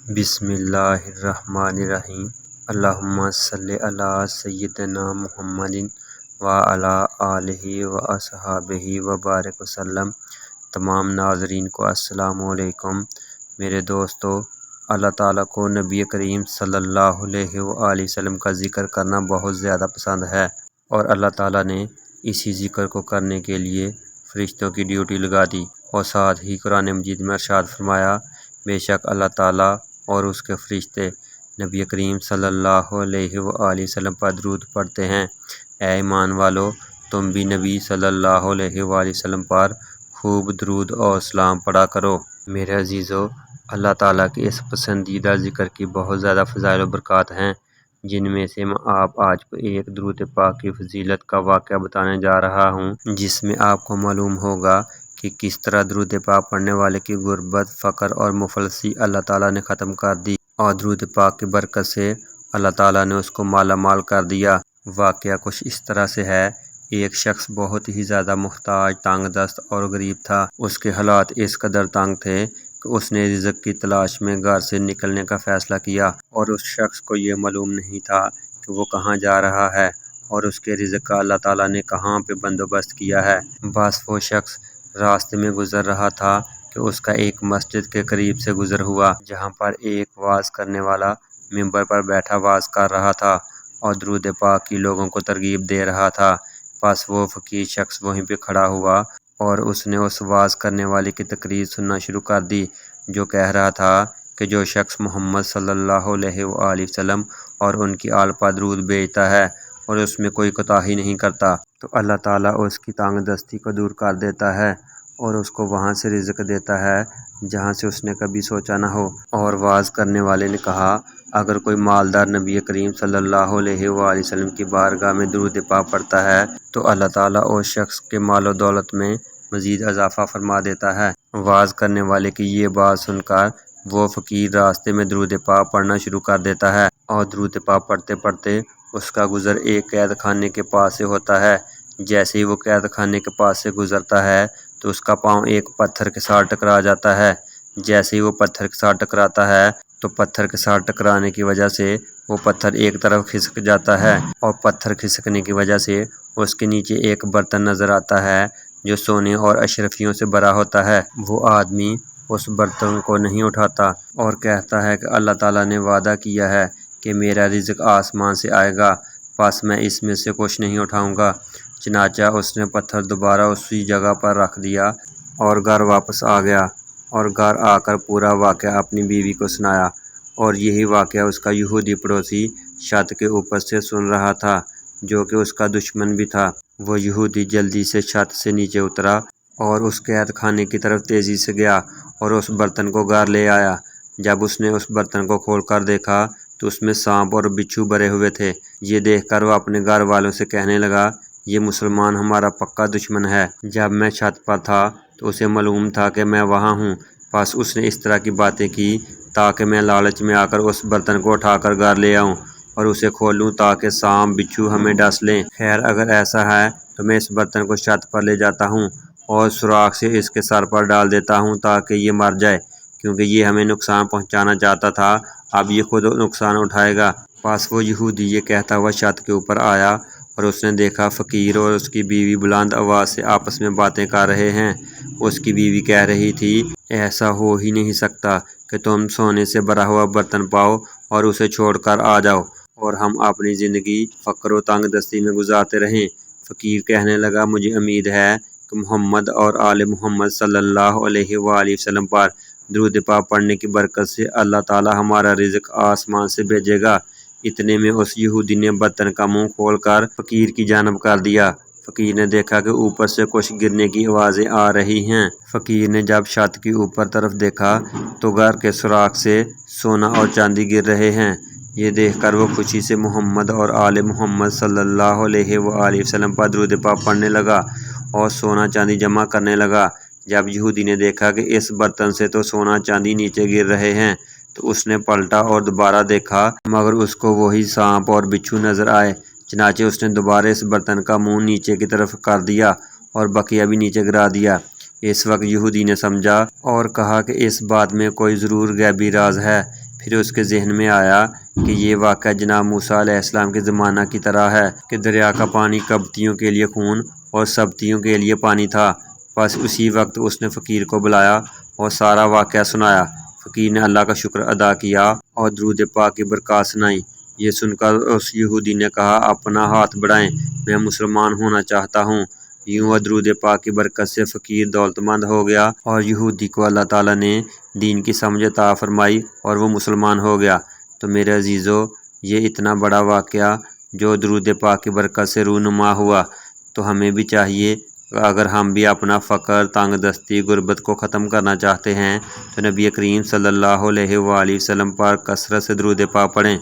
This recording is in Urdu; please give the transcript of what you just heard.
بسم اللہ الرحمن الرحیم۔ اللہم صلی علی سیدنا محمد وعلی آلہ واصحابہ وبارک وسلم۔ تمام ناظرین کو السلام علیکم۔ میرے دوستو، اللہ تعالیٰ کو نبی کریم صلی اللہ علیہ وآلہ وسلم کا ذکر کرنا بہت زیادہ پسند ہے، اور اللہ تعالیٰ نے اسی ذکر کو کرنے کے لیے فرشتوں کی ڈیوٹی لگا دی، اور ساتھ ہی قرآن مجید میں ارشاد فرمایا، بے شک اللہ تعالیٰ اور اس کے فرشتے نبی کریم صلی اللہ علیہ وآلہ وسلم پر درود پڑھتے ہیں۔ اے ایمان والو، تم بھی نبی صلی اللہ علیہ وآلہ وسلم پر خوب درود اور سلام پڑھا کرو۔ میرے عزیزو، اللہ تعالیٰ کے اس پسندیدہ ذکر کی بہت زیادہ فضائل و برکات ہیں، جن میں سے میں آپ آج کو ایک درود پاک کی فضیلت کا واقعہ بتانے جا رہا ہوں، جس میں آپ کو معلوم ہوگا کہ کس طرح درود پاک پڑھنے والے کی غربت، فقر اور مفلسی اللہ تعالیٰ نے ختم کر دی، اور درود پاک کی برکت سے اللہ تعالیٰ نے اس کو مالا مال کر دیا۔ واقعہ کچھ اس طرح سے ہے، ایک شخص بہت ہی زیادہ محتاج، تنگ دست اور غریب تھا۔ اس کے حالات اس قدر تنگ تھے کہ اس نے رزق کی تلاش میں گھر سے نکلنے کا فیصلہ کیا، اور اس شخص کو یہ معلوم نہیں تھا کہ وہ کہاں جا رہا ہے اور اس کے رزق کا اللہ تعالیٰ نے کہاں پہ بندوبست کیا ہے۔ بس وہ شخص راستے میں گزر رہا تھا کہ اس کا ایک مسجد کے قریب سے گزر ہوا، جہاں پر ایک وعظ کرنے والا ممبر پر بیٹھا وعظ کر رہا تھا اور درود پاک کی لوگوں کو ترغیب دے رہا تھا۔ بس وہ فقیر شخص وہیں پہ کھڑا ہوا اور اس نے اس وعظ کرنے والے کی تقریر سننا شروع کر دی، جو کہہ رہا تھا کہ جو شخص محمد صلی اللہ علیہ وآلہ وسلم اور ان کی آل پر درود بھیجتا ہے اور اس میں کوئی کوتاہی نہیں کرتا، تو اللہ تعالیٰ اس کی تنگ دستی کو دور کر دیتا ہے اور اس کو وہاں سے رزق دیتا ہے جہاں سے اس نے کبھی سوچا نہ ہو۔ اور وعظ کرنے والے نے کہا، اگر کوئی مالدار نبی کریم صلی اللہ علیہ وآلہ وسلم کی بارگاہ میں درود پاک پڑھتا ہے تو اللہ تعالیٰ اس شخص کے مال و دولت میں مزید اضافہ فرما دیتا ہے۔ وعظ کرنے والے کی یہ بات سن کر وہ فقیر راستے میں درود پاک پڑھنا شروع کر دیتا ہے، اور درود پاک پڑھتے پڑھتے اس کا گزر ایک قید خانے کے پاس سے ہوتا ہے۔ جیسے ہی وہ قید خانے کے پاس سے گزرتا ہے تو اس کا پاؤں ایک پتھر کے ساتھ ٹکرا جاتا ہے۔ جیسے ہی وہ پتھر کے ساتھ ٹکراتا ہے تو پتھر کے ساتھ ٹکرانے کی وجہ سے وہ پتھر ایک طرف کھسک جاتا ہے، اور پتھر کھسکنے کی وجہ سے اس کے نیچے ایک برتن نظر آتا ہے جو سونے اور اشرفیوں سے بھرا ہوتا ہے۔ وہ آدمی اس برتن کو نہیں اٹھاتا اور کہتا ہے کہ اللہ تعالیٰ نے وعدہ کیا ہے کہ میرا رزق آسمان سے آئے گا، بس میں اس میں سے کچھ نہیں اٹھاؤں گا۔ چنانچہ اس نے پتھر دوبارہ اسی جگہ پر رکھ دیا اور گھر واپس آ گیا، اور گھر آ کر پورا واقعہ اپنی بیوی کو سنایا، اور یہی واقعہ اس کا یہودی پڑوسی چھت کے اوپر سے سن رہا تھا، جو کہ اس کا دشمن بھی تھا۔ وہ یہودی جلدی سے چھت سے نیچے اترا اور اس قید خانے کی طرف تیزی سے گیا اور اس برتن کو گھر لے آیا۔ جب اس نے اس برتن کو کھول کر دیکھا تو اس میں سانپ اور بچھو بھرے ہوئے تھے۔ یہ دیکھ کر وہ اپنے گھر والوں سے کہنے لگا، یہ مسلمان ہمارا پکا دشمن ہے۔ جب میں چھت پر تھا تو اسے معلوم تھا کہ میں وہاں ہوں، بس اس نے اس طرح کی باتیں کی تاکہ میں لالچ میں آ کر اس برتن کو اٹھا کر گھر لے آؤں اور اسے کھولوں تاکہ سانپ بچھو ہمیں ڈس لیں۔ خیر، اگر ایسا ہے تو میں اس برتن کو چھت پر لے جاتا ہوں اور سوراخ سے اس کے سر پر ڈال دیتا ہوں تاکہ یہ مر جائے، کیونکہ یہ ہمیں نقصان پہنچانا چاہتا تھا، اب یہ خود نقصان اٹھائے گا۔ پس وہ یہودی یہ کہتا ہوا چھت کے اوپر آیا اور اس نے دیکھا فقیر اور اس کی بیوی بلند آواز سے آپس میں باتیں کر رہے ہیں۔ اس کی بیوی کہہ رہی تھی، ایسا ہو ہی نہیں سکتا کہ تم سونے سے بھرا ہوا برتن پاؤ اور اسے چھوڑ کر آ جاؤ اور ہم اپنی زندگی فقر و تنگ دستی میں گزارتے رہیں۔ فقیر کہنے لگا، مجھے امید ہے کہ محمد اور آل محمد صلی اللہ علیہ وآلہ وسلم پر درود پاک پڑھنے کی برکت سے اللہ تعالیٰ ہمارا رزق آسمان سے بھیجے گا۔ اتنے میں اس یہودی نے برتن کا منہ کھول کر فقیر کی جانب کر دیا۔ فقیر نے دیکھا کہ اوپر سے کچھ گرنے کی آوازیں آ رہی ہیں۔ فقیر نے جب چھت کی اوپر طرف دیکھا تو گھر کے سوراخ سے سونا اور چاندی گر رہے ہیں۔ یہ دیکھ کر وہ خوشی سے محمد اور آل محمد صلی اللہ علیہ وآلہ وسلم پر درود پاک پڑھنے لگا اور سونا چاندی جمع کرنے لگا۔ جب یہودی نے دیکھا کہ اس برتن سے تو سونا چاندی نیچے گر رہے ہیں تو اس نے پلٹا اور دوبارہ دیکھا، مگر اس کو وہی سانپ اور بچھو نظر آئے۔ چنانچہ اس نے دوبارہ اس برتن کا منہ نیچے کی طرف کر دیا اور بقیہ بھی نیچے گرا دیا۔ اس وقت یہودی نے سمجھا اور کہا کہ اس بات میں کوئی ضرور غیبی راز ہے۔ پھر اس کے ذہن میں آیا کہ یہ واقعہ جناب موسیٰ علیہ السلام کے زمانہ کی طرح ہے کہ دریا کا پانی کبتیوں کے لیے خون اور سبتیوں کے لیے پانی تھا۔ بس اسی وقت اس نے فقیر کو بلایا اور سارا واقعہ سنایا۔ فقیر نے اللہ کا شکر ادا کیا اور درود پاک کی برکات سنائی۔ یہ سن کر اس یہودی نے کہا، اپنا ہاتھ بڑھائیں، میں مسلمان ہونا چاہتا ہوں۔ یوں درود پاک کی برکت سے فقیر دولت مند ہو گیا اور یہودی کو اللہ تعالیٰ نے دین کی سمجھ عطا فرمائی اور وہ مسلمان ہو گیا۔ تو میرے عزیزو، یہ اتنا بڑا واقعہ جو درود پاک کی برکت سے رونما ہوا، تو ہمیں بھی چاہیے اگر ہم بھی اپنا فقر، تنگ دستی، غربت کو ختم کرنا چاہتے ہیں تو نبی کریم صلی اللہ علیہ وآلہ وسلم پر کثرت سے درود پاک پڑھیں۔